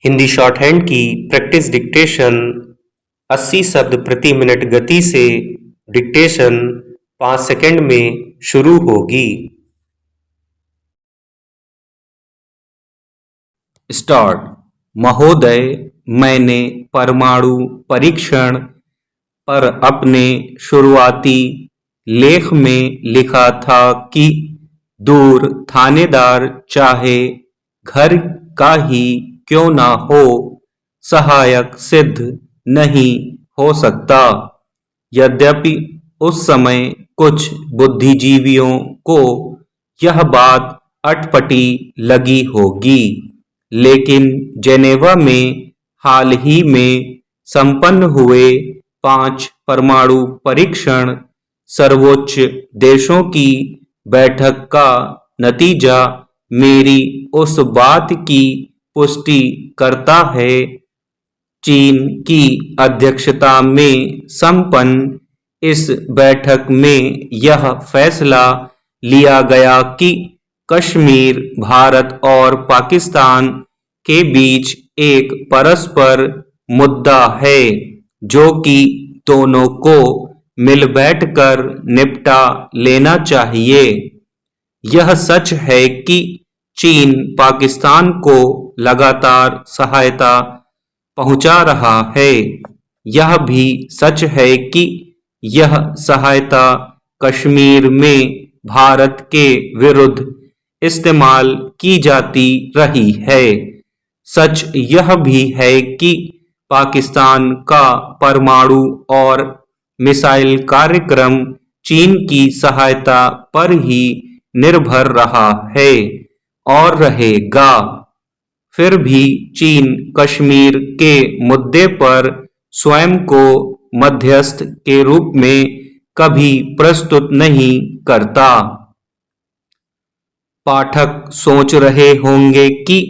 Hindi short hand की practice dictation 80 शब्द प्रति मिनट गति से डिक्टेशन 5 सेकंड में शुरू होगी। स्टार्ट। महोदय, मैंने परमाणु परीक्षण पर अपने शुरुआती लेख में लिखा था कि दूर थानेदार चाहे घर का ही क्यों ना हो, सहायक सिद्ध नहीं हो सकता। यद्यपि उस समय कुछ बुद्धिजीवियों को यह बात अटपटी लगी होगी, लेकिन जेनेवा में हाल ही में संपन्न हुए 5 परमाणु परीक्षण सर्वोच्च देशों की बैठक का नतीजा मेरी उस बात की पुष्टि करता है। चीन की अध्यक्षता में संपन्न इस बैठक में यह फैसला लिया गया कि कश्मीर भारत और पाकिस्तान के बीच एक परस्पर मुद्दा है, जो कि दोनों को मिल बैठकर निपटा लेना चाहिए। यह सच है कि चीन पाकिस्तान को लगातार सहायता पहुंचा रहा है। यह भी सच है कि यह सहायता कश्मीर में भारत के विरुद्ध इस्तेमाल की जाती रही है। सच यह भी है कि पाकिस्तान का परमाणु और मिसाइल कार्यक्रम चीन की सहायता पर ही निर्भर रहा है और रहेगा। फिर भी चीन कश्मीर के मुद्दे पर स्वयं को मध्यस्थ के रूप में कभी प्रस्तुत नहीं करता। पाठक सोच रहे होंगे कि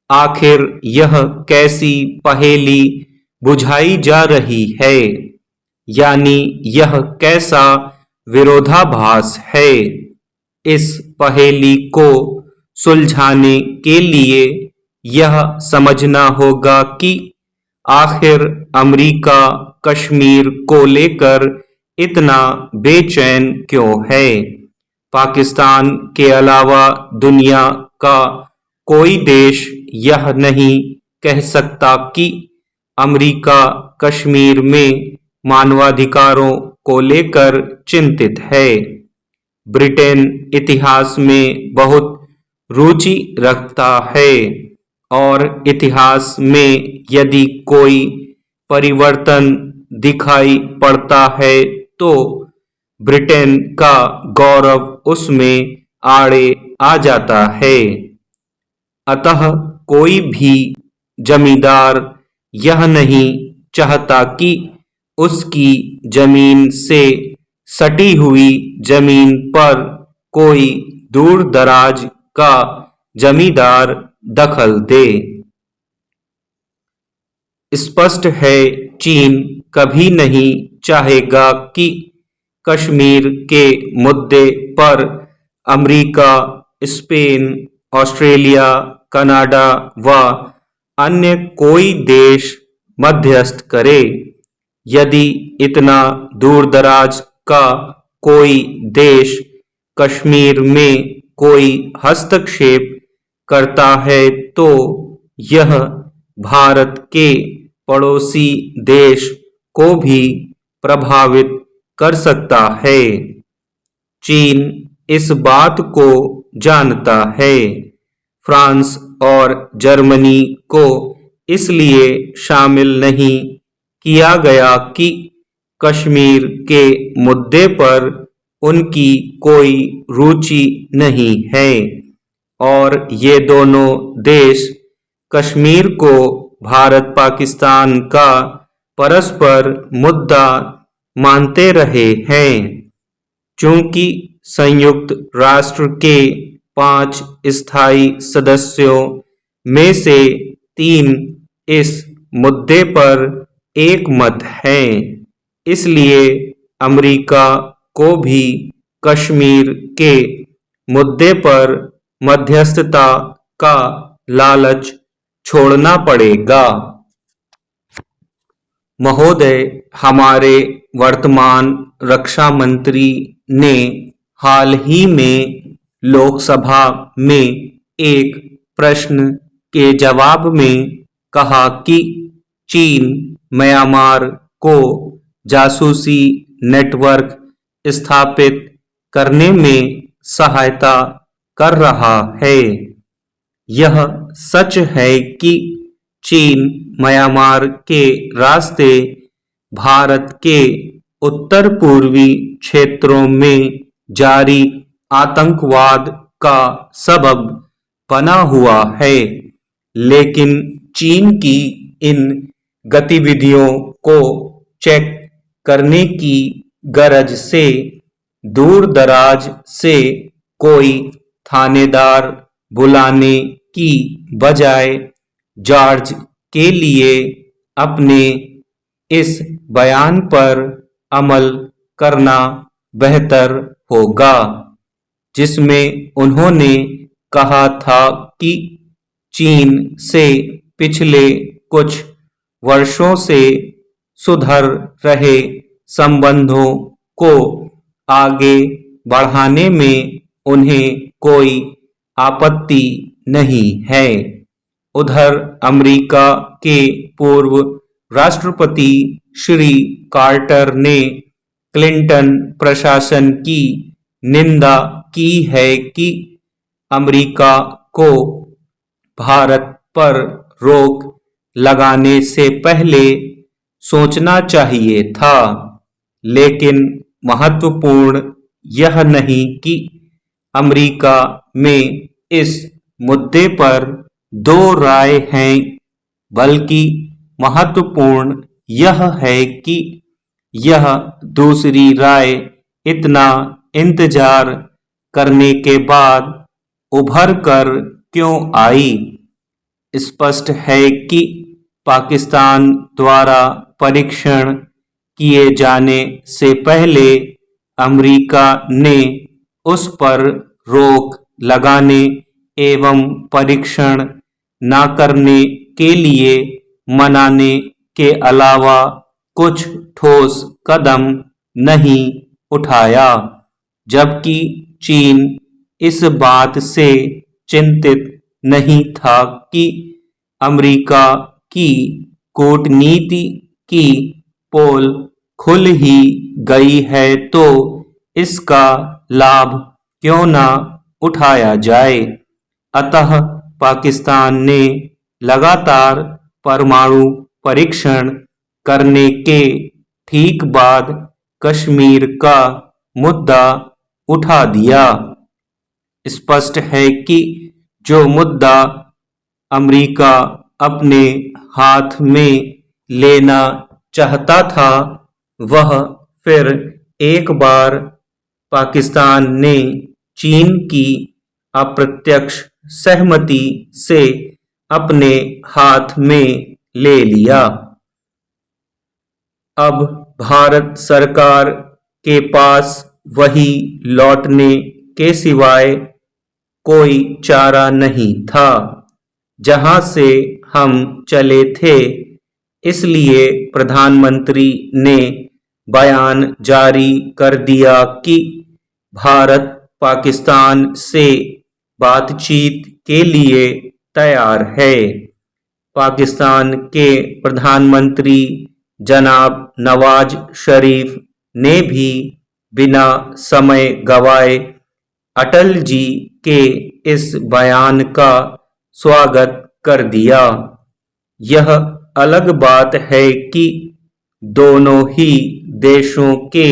आखिर यह कैसी पहेली बुझाई जा रही है, यानी यह कैसा विरोधाभास है। इस पहेली को सुलझाने के लिए यह समझना होगा कि आखिर अमेरिका कश्मीर को लेकर इतना बेचैन क्यों है। पाकिस्तान के अलावा दुनिया का कोई देश यह नहीं कह सकता कि अमेरिका कश्मीर में मानवाधिकारों को लेकर चिंतित है। ब्रिटेन इतिहास में बहुत रुचि रखता है और इतिहास में यदि कोई परिवर्तन दिखाई पड़ता है तो ब्रिटेन का गौरव उसमें आड़े आ जाता है। अतः कोई भी जमींदार यह नहीं चाहता कि उसकी जमीन से सटी हुई जमीन पर कोई दूर दराज का जमींदार दखल दे। स्पष्ट है, चीन कभी नहीं चाहेगा कि कश्मीर के मुद्दे पर अमेरिका, स्पेन, ऑस्ट्रेलिया, कनाडा व अन्य कोई देश मध्यस्थ करे। यदि इतना दूरदराज का कोई देश कश्मीर में कोई हस्तक्षेप करता है तो यह भारत के पड़ोसी देश को भी प्रभावित कर सकता है। चीन इस बात को जानता है। फ्रांस और जर्मनी को इसलिए शामिल नहीं किया गया कि कश्मीर के मुद्दे पर उनकी कोई रुचि नहीं है और ये दोनों देश कश्मीर को भारत पाकिस्तान का परस्पर मुद्दा मानते रहे हैं। चूंकि संयुक्त राष्ट्र के 5 स्थायी सदस्यों में से 3 इस मुद्दे पर एक मत हैं, इसलिए अमेरिका को भी कश्मीर के मुद्दे पर मध्यस्थता का लालच छोड़ना पड़ेगा। महोदय, हमारे वर्तमान रक्षा मंत्री ने हाल ही में लोकसभा में एक प्रश्न के जवाब में कहा कि चीन म्यांमार को जासूसी नेटवर्क स्थापित करने में सहायता कर रहा है। यह सच है कि चीन म्यांमार के रास्ते भारत के उत्तर पूर्वी क्षेत्रों में जारी आतंकवाद का सबब बना हुआ है, लेकिन चीन की इन गतिविधियों को चेक करने की गरज से दूर दराज से कोई थानेदार बुलाने की बजाय जॉर्ज के लिए अपने इस बयान पर अमल करना बेहतर होगा, जिसमें उन्होंने कहा था कि चीन से पिछले कुछ वर्षों से सुधर रहे संबंधों को आगे बढ़ाने में उन्हें कोई आपत्ति नहीं है। उधर अमेरिका के पूर्व राष्ट्रपति श्री कार्टर ने क्लिंटन प्रशासन की निंदा की है कि अमेरिका को भारत पर रोक लगाने से पहले सोचना चाहिए था, लेकिन महत्वपूर्ण यह नहीं कि अमेरिका में इस मुद्दे पर दो राय हैं, बल्कि महत्वपूर्ण यह है कि यह दूसरी राय इतना इंतजार करने के बाद उभर कर क्यों आई। स्पष्ट है कि पाकिस्तान द्वारा परीक्षण किए जाने से पहले अमेरिका ने उस पर रोक लगाने एवं परीक्षण न करने के लिए मनाने के अलावा कुछ ठोस कदम नहीं उठाया, जबकि चीन इस बात से चिंतित नहीं था कि अमेरिका की कूटनीति की पोल खुल ही गई है तो इसका लाभ क्यों न उठाया जाए। अतः पाकिस्तान ने लगातार परमाणु परीक्षण करने के ठीक बाद कश्मीर का मुद्दा उठा दिया। स्पष्ट है कि जो मुद्दा अमेरिका अपने हाथ में लेना चाहता था, वह फिर एक बार पाकिस्तान ने चीन की अप्रत्यक्ष सहमति से अपने हाथ में ले लिया। अब भारत सरकार के पास वही लौटने के सिवाय कोई चारा नहीं था जहां से हम चले थे। इसलिए प्रधानमंत्री ने बयान जारी कर दिया कि भारत पाकिस्तान से बातचीत के लिए तैयार है। पाकिस्तान के प्रधानमंत्री जनाब नवाज शरीफ ने भी बिना समय गवाए अटल जी के इस बयान का स्वागत कर दिया। यह अलग बात है कि दोनों ही देशों के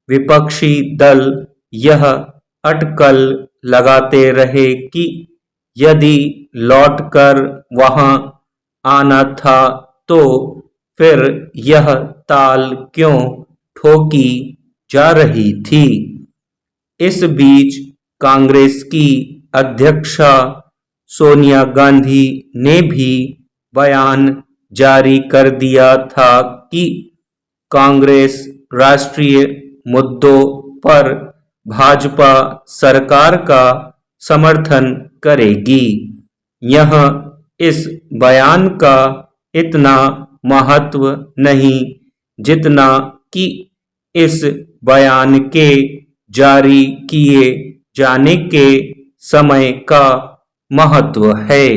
विपक्षी दल यह अटकल लगाते रहे कि यदि लौटकर वहां आना था तो फिर यह ताल क्यों ठोकी जा रही थी। इस बीच कांग्रेस की अध्यक्षा सोनिया गांधी ने भी बयान जारी कर दिया था कि कांग्रेस राष्ट्रीय मुद्दों पर भाजपा सरकार का समर्थन करेगी। यह इस बयान का इतना महत्व नहीं जितना कि इस बयान के जारी किए जाने के समय का महत्व है।